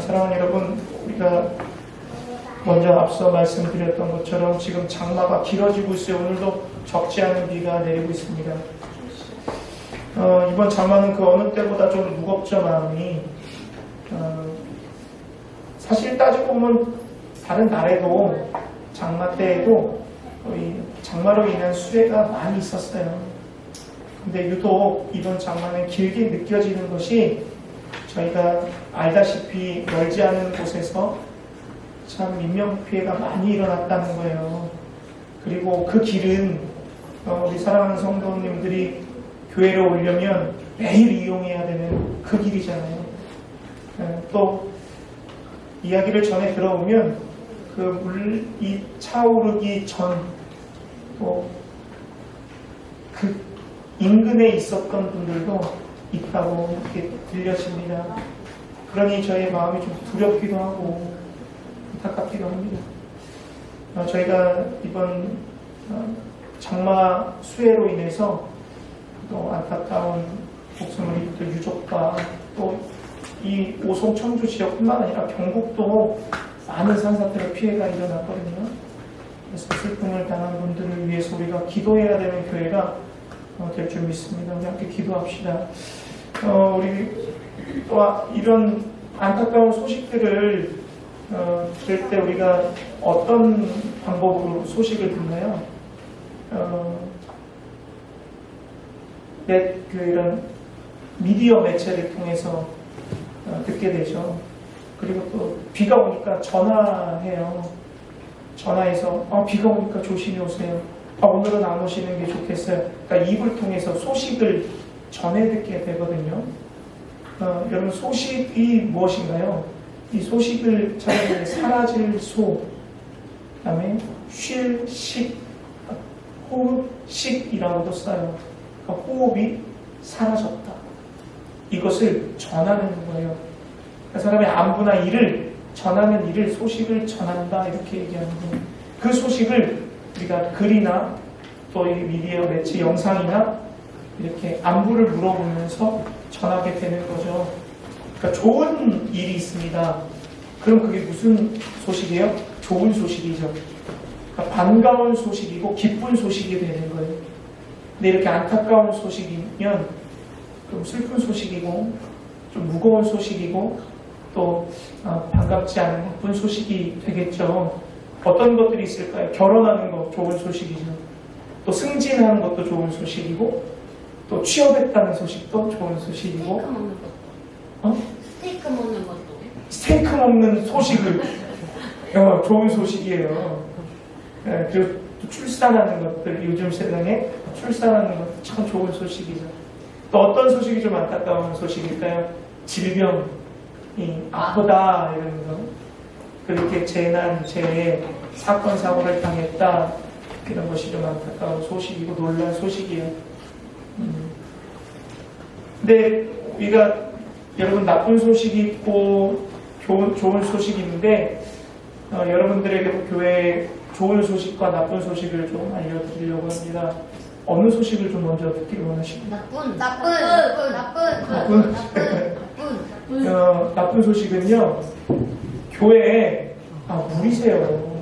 사랑하는 여러분, 우리가 먼저 앞서 말씀드렸던 것처럼 지금 장마가 길어지고 있어요. 오늘도 적지 않은 비가 내리고 있습니다. 이번 장마는 그 어느 때보다 좀 무겁죠, 마음이. 사실 따지고 보면 다른 날에도 장마 때에도 거의 장마로 인한 수해가 많이 있었어요. 근데 유독 이번 장마는 길게 느껴지는 것이 저희가 알다시피 멀지 않은 곳에서 참 인명피해가 많이 일어났다는 거예요. 그리고 그 길은 우리 사랑하는 성도님들이 교회로 오려면 매일 이용해야 되는 그 길이잖아요. 또 이야기를 전해 들어오면 그 물이 차오르기 전 또 그 인근에 있었던 분들도 있다고 이렇게 들려집니다. 그러니 저희 마음이 좀 두렵기도 하고 안타깝기도 합니다. 저희가 이번 장마 수해로 인해서 또 안타까운 목숨을 잃은 유족과 또 이 오송 청주 지역뿐만 아니라 경북도 많은 산사태로 피해가 일어났거든요. 그래서 슬픔을 당한 분들을 위해서 우리가 기도해야 되는 교회가 될 줄 믿습니다. 우리 함께 기도합시다. 우리 또 이런 안타까운 소식들을 들을 때 우리가 어떤 방법으로 소식을 듣나요? 이런 미디어 매체를 통해서 듣게 되죠. 그리고 또 비가 오니까 전화해요. 전화해서 비가 오니까 조심히 오세요. 오늘은 안 오시는 게 좋겠어요. 그러니까 입을 통해서 소식을 전해 듣게 되거든요. 여러분, 소식이 무엇인가요? 이 소식을 찾아보면 사라질 소, 그 다음에 쉴 식, 호흡식이라고도 써요. 그러니까 호흡이 사라졌다. 이것을 전하는 거예요. 그러니까 사람의 안부나 일을 전하는 일을 소식을 전한다, 이렇게 얘기하는 거예요. 그 소식을 우리가 글이나 또 이 미디어 매체 영상이나 이렇게 안부를 물어보면서 전하게 되는 거죠. 그러니까 좋은 일이 있습니다. 그럼 그게 무슨 소식이에요? 좋은 소식이죠. 그러니까 반가운 소식이고 기쁜 소식이 되는 거예요. 근데 이렇게 안타까운 소식이면 좀 슬픈 소식이고 좀 무거운 소식이고 또 반갑지 않은 나쁜 소식이 되겠죠. 어떤 것들이 있을까요? 결혼하는 거 좋은 소식이죠. 또 승진하는 것도 좋은 소식이고 또 취업했다는 소식도 좋은 소식이고 스테이크 먹는 것도 스테이크 먹는 소식을 좋은 소식이에요. 그리고 또 출산하는 것들, 요즘 세상에 출산하는 것도 참 좋은 소식이죠. 또 어떤 소식이 좀 안타까운 소식일까요? 질병이 아프다 이런 거, 그렇게 재난, 재해, 사건, 사고를 당했다 이런 것이 좀 안타까운 소식이고 놀랄 소식이에요. 근데 우리가 여러분 나쁜 소식이 있고 좋은 소식이 있는데 여러분들에게 교회에 좋은 소식과 나쁜 소식을 좀 알려드리려고 합니다. 어느 소식을 좀 먼저 듣기를 원하십니까? 나쁜 소식은요, 교회에 물이 새요.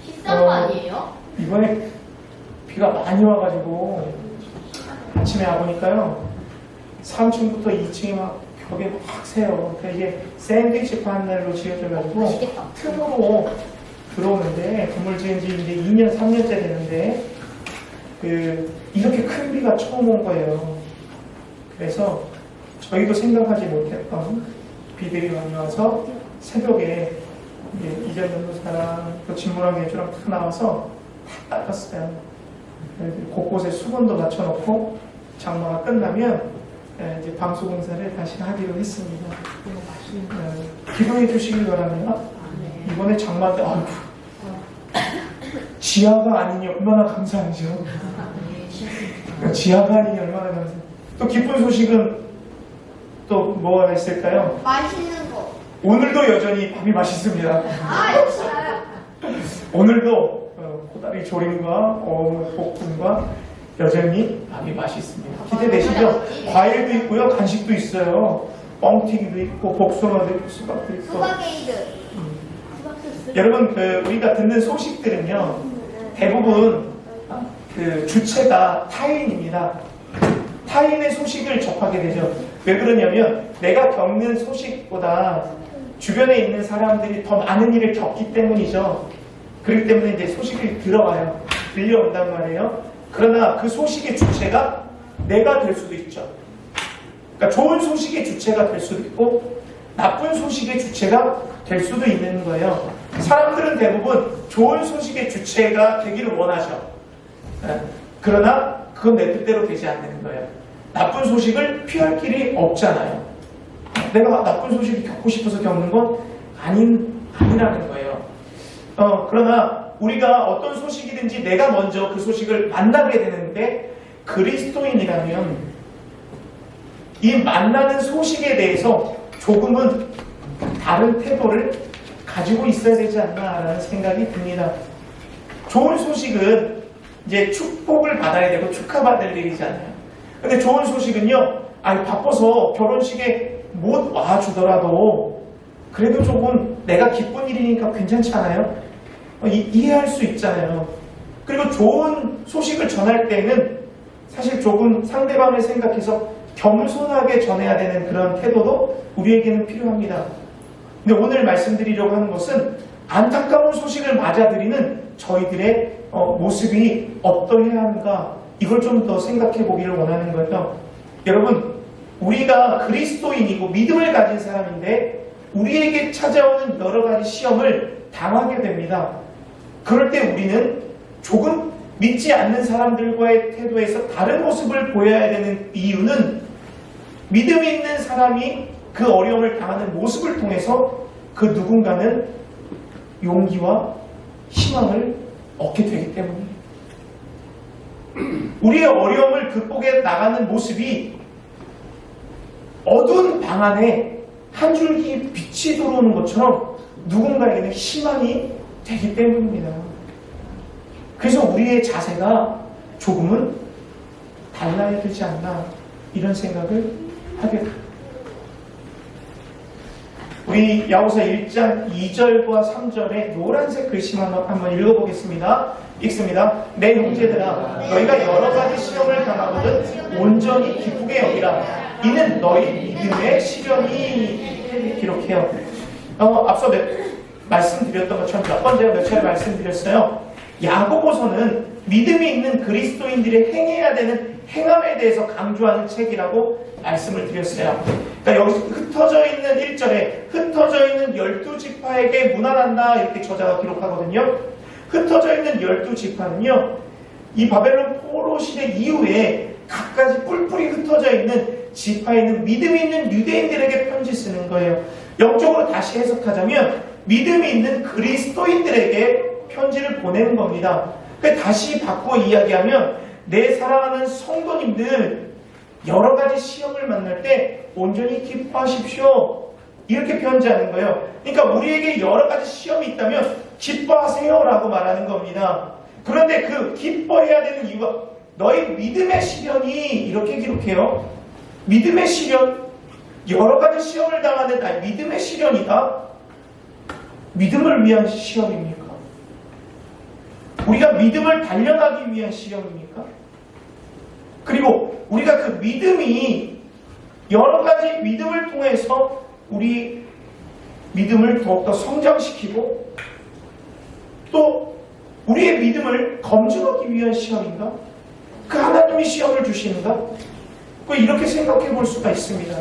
비싼 거 아니에요? 이번에 비가 많이 와가지고 아침에 와보니까요 3층부터 2층이 막 벽에 막 새요. 그러니까 이게 샌드위치 판넬로 지어져가지고 틈으로 들어오는데, 건물 지은 지 이제 2년 3년째 되는데 이렇게 큰 비가 처음 온 거예요. 그래서 저희도 생각하지 못했던 비들이 많이 와서 새벽에 이전 전도사랑 또 진무랑 예주랑 탁 나와서 탁 닦았어요. 곳곳에 수건도 맞춰놓고 장마가 끝나면 이제 방수공사를 다시 하기로 했습니다. 기도해 주시길 바랍니다. 이번에 장마 때 지하가 아니니 얼마나 감사하죠. 지하가 아니니 얼마나 감사해요. 또 기쁜 소식은 또 뭐가 있을까요? 맛있는 거. 오늘도 여전히 밥이 맛있습니다. 역시. 오늘도 코다리 조림과 어묵 볶음과 여전히 밥이 맛있습니다. 기대되시죠? 과일도 있고요, 간식도 있어요. 뻥튀기도 있고 복숭아도 있고 수박도 있고. 수박게이드. 여러분 우리가 듣는 소식들은요 대부분 그 주체가 타인입니다. 타인의 소식을 접하게 되죠. 왜 그러냐면 내가 겪는 소식보다 주변에 있는 사람들이 더 많은 일을 겪기 때문이죠. 그렇기 때문에 이제 소식이 들려온단 말이에요. 그러나 그 소식의 주체가 내가 될 수도 있죠. 그러니까 좋은 소식의 주체가 될 수도 있고 나쁜 소식의 주체가 될 수도 있는 거예요. 사람들은 대부분 좋은 소식의 주체가 되기를 원하죠. 그러나 그건 내 뜻대로 되지 않는 거예요. 나쁜 소식을 피할 길이 없잖아요. 내가 나쁜 소식을 겪고 싶어서 겪는 건 아니라는 거예요. 그러나 우리가 어떤 소식이든지 내가 먼저 그 소식을 만나게 되는데 그리스도인이라면 이 만나는 소식에 대해서 조금은 다른 태도를 가지고 있어야 되지 않나라는 생각이 듭니다. 좋은 소식은 이제 축복을 받아야 되고 축하받을 일이잖아요. 근데 좋은 소식은요, 바빠서 결혼식에 못 와주더라도 그래도 조금 내가 기쁜 일이니까 괜찮지 않아요? 이해할 수 있잖아요. 그리고 좋은 소식을 전할 때는 사실 조금 상대방을 생각해서 겸손하게 전해야 되는 그런 태도도 우리에게는 필요합니다. 근데 오늘 말씀드리려고 하는 것은 안타까운 소식을 맞아들이는 저희들의 모습이 어떠해야 하는가, 이걸 좀 더 생각해 보기를 원하는 거예요. 여러분, 우리가 그리스도인이고 믿음을 가진 사람인데 우리에게 찾아오는 여러 가지 시험을 당하게 됩니다. 그럴 때 우리는 조금 믿지 않는 사람들과의 태도에서 다른 모습을 보여야 되는 이유는 믿음이 있는 사람이 그 어려움을 당하는 모습을 통해서 그 누군가는 용기와 희망을 얻게 되기 때문이에요. 우리의 어려움을 극복해 나가는 모습이 어두운 방 안에 한 줄기 빛이 들어오는 것처럼 누군가에게는 희망이 되기 때문입니다. 그래서 우리의 자세가 조금은 달라야 되지 않나, 이런 생각을 하게 됩니다. 우리 야고보서 1장 2절과 3절에 노란색 글씨만 한번 읽어보겠습니다. 읽습니다. 내 형제들아, 너희가 여러 가지 시험을 당하거든 온전히 기쁘게 여기라. 이는 너희 믿음의 시련이, 기록해요. 앞서 말씀드렸던 것처럼 몇 번 제가 몇 차례 말씀드렸어요. 야고보서는 믿음이 있는 그리스도인들이 행해야 되는 행함에 대해서 강조하는 책이라고 말씀을 드렸어요. 그러니까 여기서 흩어져 있는 1절에 흩어져 있는 12지파에게 문안한다, 이렇게 저자가 기록하거든요. 흩어져 있는 12지파는요, 이 바벨론 포로 시대 이후에 각가지 뿔뿔이 흩어져 있는 지파에 있는 믿음이 있는 유대인들에게 편지 쓰는 거예요. 영적으로 다시 해석하자면 믿음이 있는 그리스도인들에게 편지를 보내는 겁니다. 다시 바꾸어 이야기하면 내 사랑하는 성도님들, 여러 가지 시험을 만날 때 온전히 기뻐하십시오, 이렇게 편지하는 거예요. 그러니까 우리에게 여러 가지 시험이 있다면 기뻐하세요 라고 말하는 겁니다. 그런데 그 기뻐해야 되는 이유가 너희 믿음의 시련이, 이렇게 기록해요. 믿음의 시련, 여러 가지 시험을 당하는 나의 믿음의 시련이다. 믿음을 위한 시험입니까? 우리가 믿음을 단련하기 위한 시험입니까? 그리고 우리가 그 믿음이 여러 가지 믿음을 통해서 우리 믿음을 더욱더 성장시키고 또 우리의 믿음을 검증하기 위한 시험인가? 그 하나님이 시험을 주시는가? 이렇게 생각해 볼 수가 있습니다.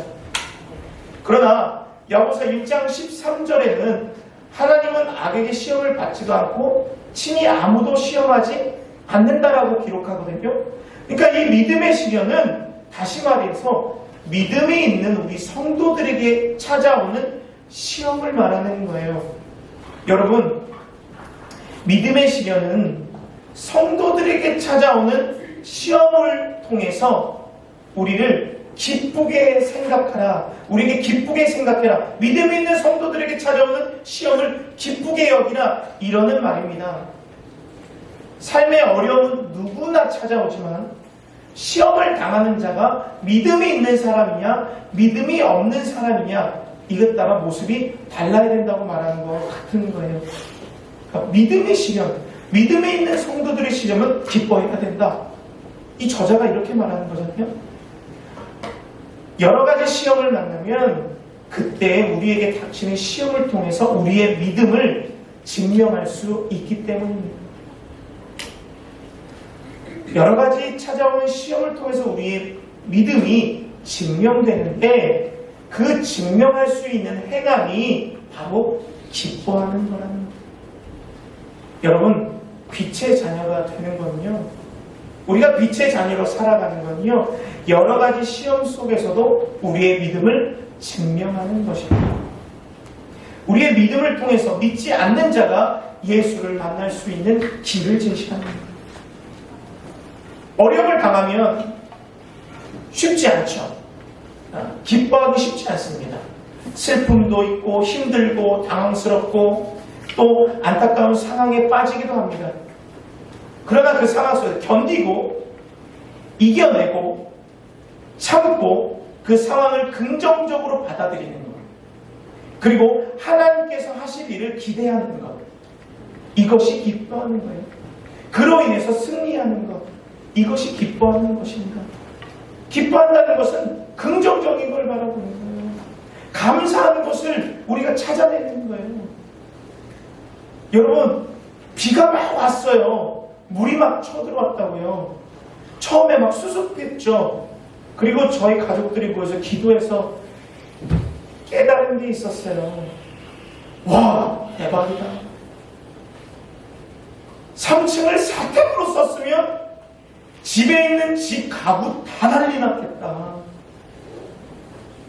그러나 야고보서 1장 13절에는 하나님은 악에게 시험을 받지도 않고 친히 아무도 시험하지 않는다라고 기록하거든요. 그러니까 이 믿음의 시련은 다시 말해서 믿음이 있는 우리 성도들에게 찾아오는 시험을 말하는 거예요. 여러분, 믿음의 시련은 성도들에게 찾아오는 시험을 통해서 우리를 기쁘게 생각하라, 우리에게 기쁘게 생각해라, 믿음 있는 성도들에게 찾아오는 시험을 기쁘게 여기라, 이러는 말입니다. 삶의 어려움은 누구나 찾아오지만 시험을 당하는 자가 믿음이 있는 사람이냐 믿음이 없는 사람이냐 이것 따라 모습이 달라야 된다고 말하는 것 같은 거예요. 그러니까 믿음의 시련, 믿음에 있는 성도들의 시련은 기뻐해야 된다. 이 저자가 이렇게 말하는 거잖아요. 여러 가지 시험을 만나면 그때 우리에게 닥치는 시험을 통해서 우리의 믿음을 증명할 수 있기 때문입니다. 여러 가지 찾아오는 시험을 통해서 우리의 믿음이 증명되는데 그 증명할 수 있는 행함이 바로 기뻐하는 거라는 거예요. 여러분, 빛의 자녀가 되는 건요, 우리가 빛의 자녀로 살아가는 건요, 여러 가지 시험 속에서도 우리의 믿음을 증명하는 것입니다. 우리의 믿음을 통해서 믿지 않는 자가 예수를 만날 수 있는 길을 제시하는 겁니다. 어려움을 당하면 쉽지 않죠. 기뻐하기 쉽지 않습니다. 슬픔도 있고 힘들고 당황스럽고 또 안타까운 상황에 빠지기도 합니다. 그러나 그 상황 속에서 견디고 이겨내고 참고 그 상황을 긍정적으로 받아들이는 것, 그리고 하나님께서 하실 일을 기대하는 것, 이것이 기뻐하는 거예요. 그로 인해서 승리하는 것, 이것이 기뻐하는 것입니다. 기뻐한다는 것은 긍정적인 걸 바라보는 거예요. 감사하는 것을 우리가 찾아내는 거예요. 여러분, 비가 막 왔어요. 물이 막 쳐들어왔다고요. 처음에 막 수습했죠. 그리고 저희 가족들이 모여서 기도해서 깨달은 게 있었어요. 와, 대박이다. 3층을 사택으로 썼으면 집에 있는 집 가구 다 난리 났겠다.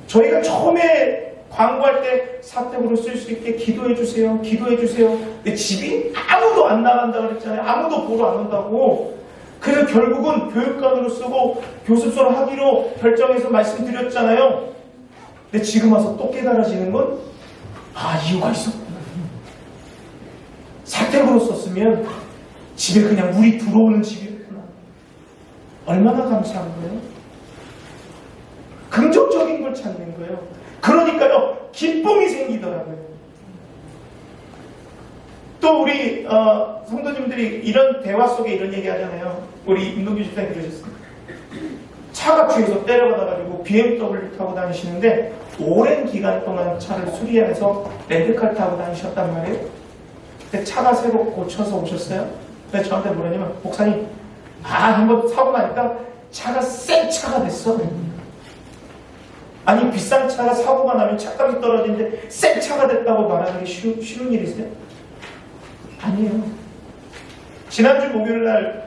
저희가 처음에 광고할 때 사택으로 쓸 수 있게 기도해 주세요. 기도해 주세요. 근데 집이 아무도 안 나간다고 그랬잖아요. 아무도 보러 안 온다고. 그래서 결국은 교육관으로 쓰고 교습소로 하기로 결정해서 말씀드렸잖아요. 근데 지금 와서 또 깨달아지는 건 이유가 있었구나. 사택으로 썼으면 집에 그냥 물이 들어오는 집이었구나. 얼마나 감사한 거예요? 긍정적인 걸 찾는 거예요. 그러니까요, 기쁨이 생기더라고요. 또 우리 성도님들이 이런 대화 속에 이런 얘기 하잖아요. 우리 임동규 집사님 그러셨습니다. 차가 뒤에서 때려받아가지고 BMW 타고 다니시는데 오랜 기간 동안 차를 수리해서 렌트카를 타고 다니셨단 말이에요. 근데 차가 새로 고쳐서 오셨어요. 근데 저한테 뭐라냐면, 목사님, 한번 사고 나니까 차가 새 차가 됐어. 아니, 비싼 차가 사고가 나면 차값이 떨어지는데 새 차가 됐다고 말하는 게 쉬운 일이세요? 아니에요. 지난주 목요일날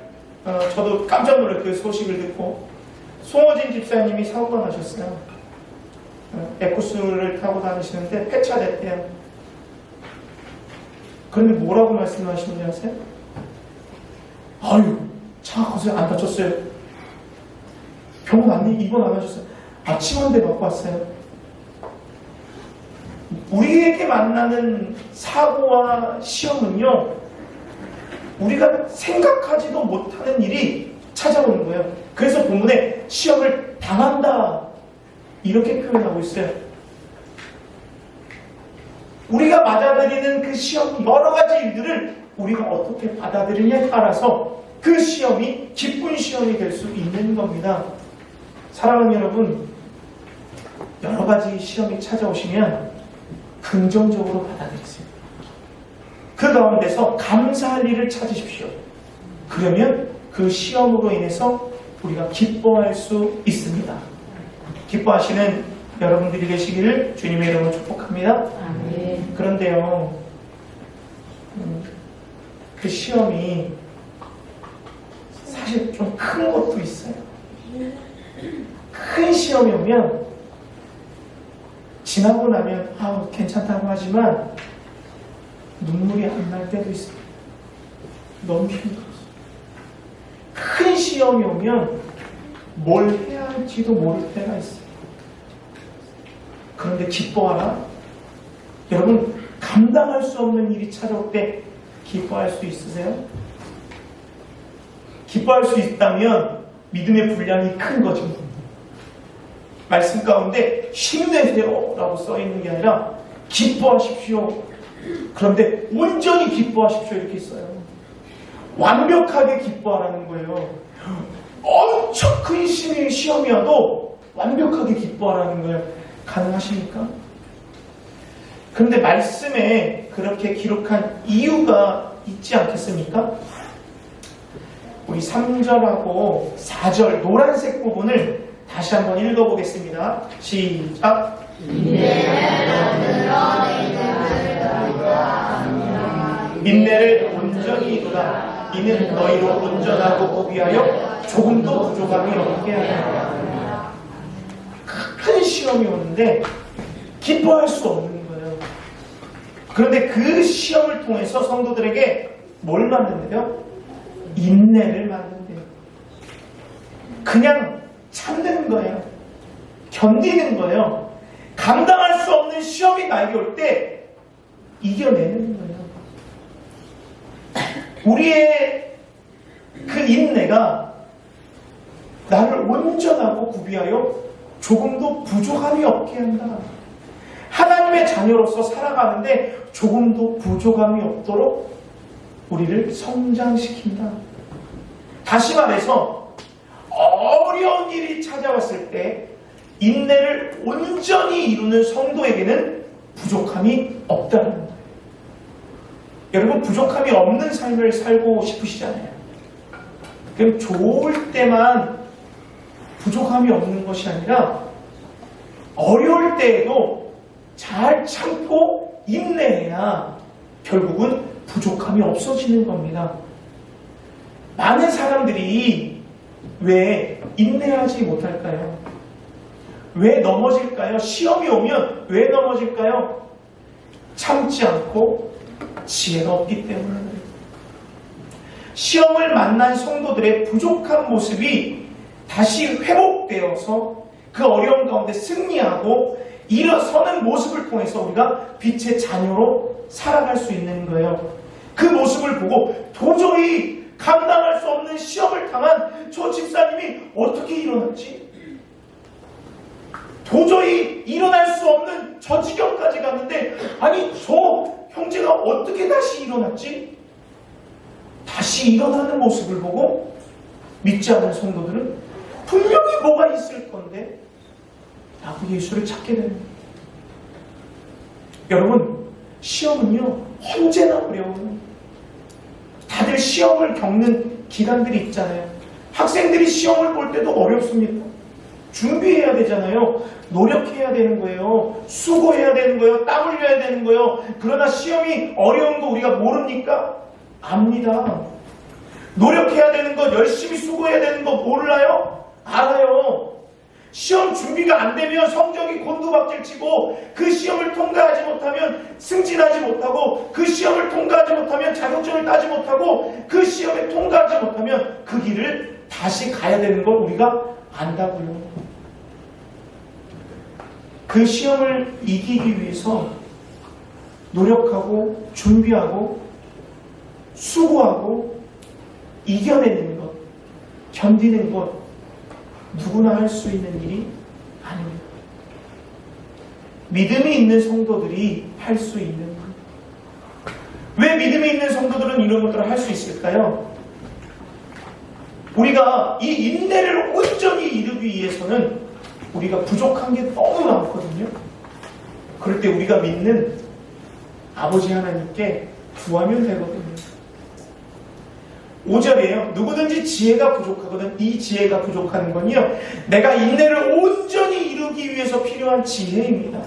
저도 깜짝 놀라 그 소식을 듣고 송호진 집사님이 사고가 나셨어요. 에쿠스를 타고 다니시는데 폐차됐대요. 그런데 뭐라고 말씀하시는지 아세요? 아유, 차가 거기서 안 다쳤어요. 병원 안 입원 안 하셨어요. 치원대 받고 왔어요. 우리에게 만나는 사고와 시험은요, 우리가 생각하지도 못하는 일이 찾아오는 거예요. 그래서 본문에 시험을 당한다 이렇게 표현하고 있어요. 우리가 맞아들이는 그 시험, 여러 가지 일들을 우리가 어떻게 받아들이냐에 따라서 그 시험이 기쁜 시험이 될 수 있는 겁니다. 사랑하는 여러분, 여러 가지 시험이 찾아오시면 긍정적으로 받아들이세요. 그 가운데서 감사할 일을 찾으십시오. 그러면 그 시험으로 인해서 우리가 기뻐할 수 있습니다. 기뻐하시는 여러분들이 되시기를 주님의 이름으로 축복합니다. 그런데요, 그 시험이 사실 좀 큰 것도 있어요. 큰 시험이 오면 지나고 나면 괜찮다고 하지만 눈물이 안 날 때도 있어요. 너무 힘들어서. 큰 시험이 오면 뭘 해야 할지도 모를 때가 있어요. 그런데 기뻐하라. 여러분, 감당할 수 없는 일이 찾아올 때 기뻐할 수 있으세요? 기뻐할 수 있다면 믿음의 분량이 큰 거죠. 말씀 가운데 힘내세요 라고 써있는 게 아니라 기뻐하십시오. 그런데 온전히 기뻐하십시오 이렇게 써요. 완벽하게 기뻐하라는 거예요. 엄청 큰 시험이 와도 완벽하게 기뻐하라는 거예요. 가능하십니까? 그런데 말씀에 그렇게 기록한 이유가 있지 않겠습니까? 우리 3절하고 4절 노란색 부분을 다시 한번 읽어보겠습니다. 시작! 인내를 온전히 이루라. 이는 너희로 온전하고 고귀하여 조금도 부족함이 없게 하라. 큰 시험이 오는데 기뻐할 수 없는 거예요. 그런데 그 시험을 통해서 성도들에게 뭘 만든대요? 인내를 만든대요. 그냥 참는 거예요. 견디는 거예요. 감당할 수 없는 시험이 나에게 올 때 이겨내는 거예요. 우리의 그 인내가 나를 온전하고 구비하여 조금도 부족함이 없게 한다. 하나님의 자녀로서 살아가는데 조금도 부족함이 없도록 우리를 성장시킨다. 다시 말해서 어려운 일이 찾아왔을 때 인내를 온전히 이루는 성도에게는 부족함이 없다는 거예요. 여러분 부족함이 없는 삶을 살고 싶으시잖아요. 그럼 좋을 때만 부족함이 없는 것이 아니라 어려울 때에도 잘 참고 인내해야 결국은 부족함이 없어지는 겁니다. 많은 사람들이 왜 인내하지 못할까요? 왜 넘어질까요? 시험이 오면 왜 넘어질까요? 참지 않고 지혜가 없기 때문에. 시험을 만난 성도들의 부족한 모습이 다시 회복되어서 그 어려움 가운데 승리하고 일어서는 모습을 통해서 우리가 빛의 자녀로 살아갈 수 있는 거예요. 그 모습을 보고 도저히 감당할 수 없는 시험을 당한 저 집사님이 어떻게 일어났지? 도저히 일어날 수 없는 저 지경까지 갔는데 아니 저 형제가 어떻게 다시 일어났지? 다시 일어나는 모습을 보고 믿지 않는 성도들은 분명히 뭐가 있을 건데 라고 예수를 찾게 됩니다. 여러분 시험은요 언제나 어려워요. 다들 시험을 겪는 기간들이 있잖아요. 학생들이 시험을 볼 때도 어렵습니다. 준비해야 되잖아요. 노력해야 되는 거예요. 수고해야 되는 거예요. 땀 흘려야 되는 거예요. 그러나 시험이 어려운 거 우리가 모릅니까? 압니다. 노력해야 되는 것, 열심히 수고해야 되는 거 몰라요? 알아요. 시험 준비가 안 되면 성적이 곤두박질치고 그 시험을 통과하지 못하면 승진하지 못하고 그 시험을 통과하지 못하면 자격증을 따지 못하고 그 시험에 통과하지 못하면 그 길을 다시 가야 되는 걸 우리가 안다고요. 그 시험을 이기기 위해서 노력하고 준비하고 수고하고 이겨내는 것, 견디는 것 누구나 할 수 있는 일이 아닙니다. 믿음이 있는 성도들이 할 수 있는 것. 왜 믿음이 있는 성도들은 이런 것들을 할 수 있을까요? 우리가 이 인내를 온전히 이루기 위해서는 우리가 부족한 게 너무 많거든요. 그럴 때 우리가 믿는 아버지 하나님께 구하면 되거든요. 5절이에요. 누구든지 지혜가 부족하거든. 이 지혜가 부족한 건요, 내가 인내를 온전히 이루기 위해서 필요한 지혜입니다.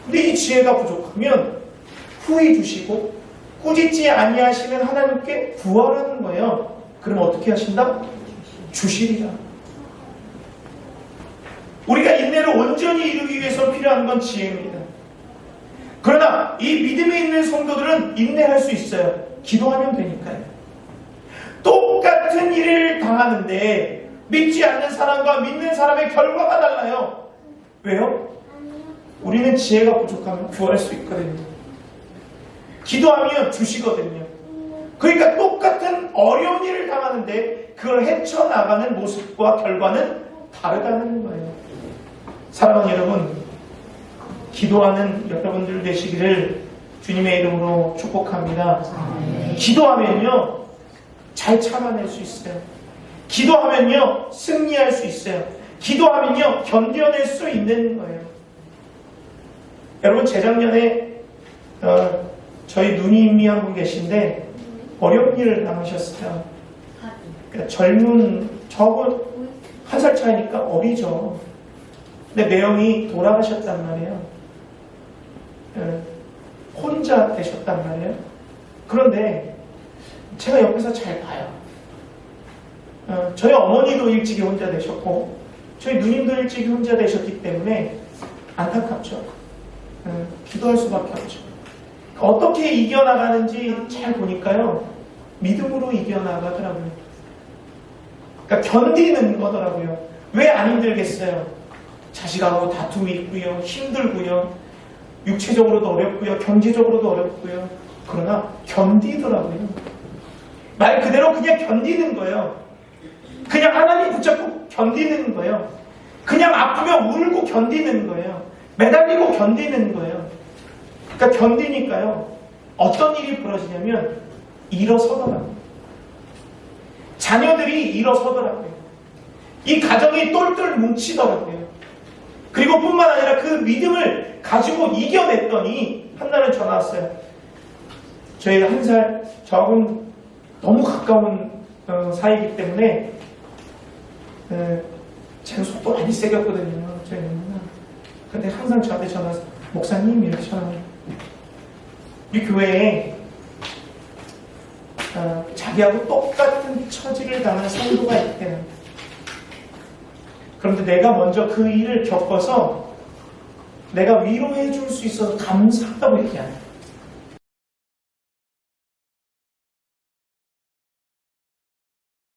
근데 이 지혜가 부족하면 후히 주시고 꾸짖지 아니하시는 하나님께 구하라는 거예요. 그럼 어떻게 하신다? 주시리라. 우리가 인내를 온전히 이루기 위해서 필요한 건 지혜입니다. 그러나 이 믿음이 있는 성도들은 인내할 수 있어요. 기도하면 되니까요. 똑같은 일을 당하는데 믿지 않는 사람과 믿는 사람의 결과가 달라요. 왜요? 우리는 지혜가 부족하면 구할 수 있거든요. 기도하면 주시거든요. 그러니까 똑같은 어려운 일을 당하는데 그걸 헤쳐나가는 모습과 결과는 다르다는 거예요. 사랑하는 여러분, 기도하는 여러분들 되시기를 주님의 이름으로 축복합니다. 기도하면요, 잘 참아낼 수 있어요. 기도하면요, 승리할 수 있어요. 기도하면요, 견뎌낼 수 있는 거예요. 여러분, 재작년에 저희 누님이 한 분 계신데 어려운 일을 당하셨어요. 그러니까 젊은, 저분 한 살 차이니까 어리죠. 근데 매형이 돌아가셨단 말이에요. 혼자 되셨단 말이에요. 그런데 제가 옆에서 잘 봐요. 저희 어머니도 일찍이 혼자 되셨고 저희 누님도 일찍이 혼자 되셨기 때문에 안타깝죠. 기도할 수밖에 없죠. 어떻게 이겨나가는지 잘 보니까요, 믿음으로 이겨나가더라고요. 그러니까 견디는 거더라고요. 왜 안 힘들겠어요? 자식하고 다툼이 있고요, 힘들고요, 육체적으로도 어렵고요, 경제적으로도 어렵고요. 그러나 견디더라고요. 말 그대로 그냥 견디는 거예요. 그냥 하나님 붙잡고 견디는 거예요. 그냥 아프면 울고 견디는 거예요. 매달리고 견디는 거예요. 그러니까 견디니까요, 어떤 일이 벌어지냐면 일어서더라고요. 자녀들이 일어서더라고요. 이 가정이 똘똘 뭉치더라고요. 그리고 뿐만 아니라 그 믿음을 가지고 이겨냈더니 한날은 전화 왔어요. 저희가 한 살, 저하고는 너무 가까운 사이이기 때문에 제가 속도 많이 세겼거든요. 저희는. 근데 항상 저한테 전화해서 목사님 이렇게 전화해요. 이 교회에 자기하고 똑같은 처지를 당한 성도가 있대요. 그런데 내가 먼저 그 일을 겪어서 내가 위로해 줄 수 있어서 감사하다고 얘기하는 거예요.